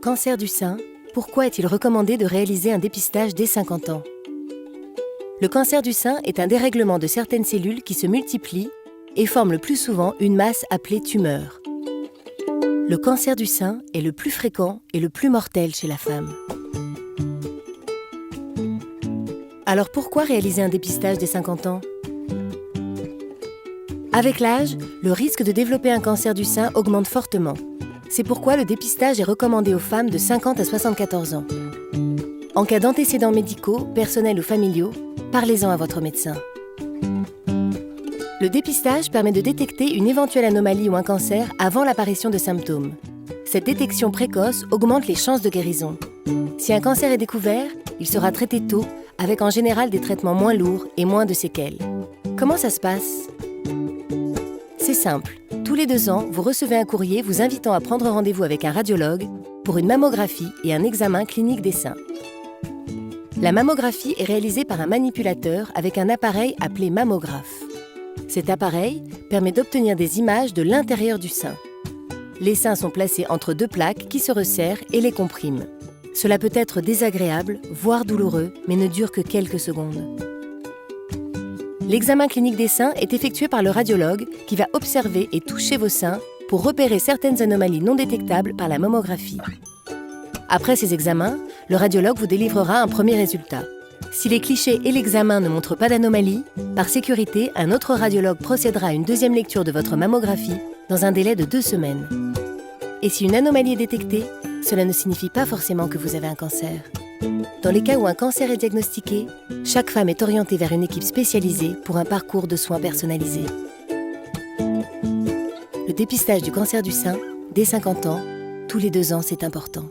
Cancer du sein, pourquoi est-il recommandé de réaliser un dépistage dès 50 ans? Le cancer du sein est un dérèglement de certaines cellules qui se multiplient et forment le plus souvent une masse appelée tumeur. Le cancer du sein est le plus fréquent et le plus mortel chez la femme. Alors pourquoi réaliser un dépistage dès 50 ans? Avec l'âge, le risque de développer un cancer du sein augmente fortement. C'est pourquoi le dépistage est recommandé aux femmes de 50 à 74 ans. En cas d'antécédents médicaux, personnels ou familiaux, parlez-en à votre médecin. Le dépistage permet de détecter une éventuelle anomalie ou un cancer avant l'apparition de symptômes. Cette détection précoce augmente les chances de guérison. Si un cancer est découvert, il sera traité tôt, avec en général des traitements moins lourds et moins de séquelles. Comment ça se passe? C'est simple. Tous les 2 ans, vous recevez un courrier vous invitant à prendre rendez-vous avec un radiologue pour une mammographie et un examen clinique des seins. La mammographie est réalisée par un manipulateur avec un appareil appelé mammographe. Cet appareil permet d'obtenir des images de l'intérieur du sein. Les seins sont placés entre 2 plaques qui se resserrent et les compriment. Cela peut être désagréable, voire douloureux, mais ne dure que quelques secondes. L'examen clinique des seins est effectué par le radiologue qui va observer et toucher vos seins pour repérer certaines anomalies non détectables par la mammographie. Après ces examens, le radiologue vous délivrera un premier résultat. Si les clichés et l'examen ne montrent pas d'anomalie, par sécurité, un autre radiologue procédera à une deuxième lecture de votre mammographie dans un délai de 2 semaines. Et si une anomalie est détectée, cela ne signifie pas forcément que vous avez un cancer. Dans les cas où un cancer est diagnostiqué, chaque femme est orientée vers une équipe spécialisée pour un parcours de soins personnalisé. Le dépistage du cancer du sein, dès 50 ans, tous les 2 ans, c'est important.